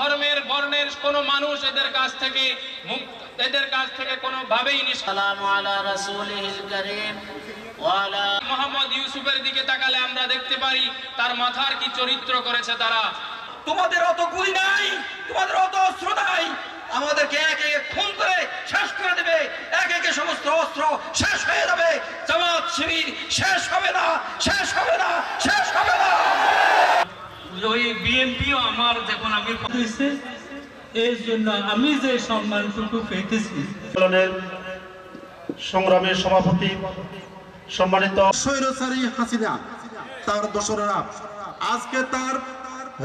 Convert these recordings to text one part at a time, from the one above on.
ধর্মের বর্ণের কোনো মানুষ এদের কাছ থেকে কোনোভাবেই সালামু আলা রাসূলিল কারীম ওয়া আলা মুহাম্মদ ইউসুফের দিকে তাকালে আমরা দেখতে পারি তার মাথার কি চরিত্র করেছে তারা। তোমাদের অত গুলি নাই, তোমাদের অত অস্ত্র নাই, আমাদেরকে একে একে খুন করে শেষ করে দেবে, একে একে সমস্ত অস্ত্র শেষ হয়ে যাবে, জামাত শিবির শেষ হবে না, শেষ হবে না, শেষ হবে না। ওই বিএনপিও আমার যখন আমি হয়েছে এই জন্য আমি যে সম্মানটুকু পেতেছি। সংগ্রামের সভাপতি সম্মানিত স্বৈরাচারী হাসিনা তার দোসরেরা আজকে তার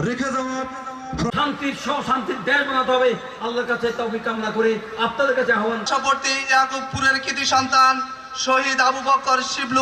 রেখে যাওয়া শান্তির দেশ বানাতে হবে। আল্লাহর কাছে তৌফিক কামনা করে আপনাদের কাছে আহ্বান। ইয়াকুবপুরের কৃতি সন্তান শহীদ আবু বকর শিবলু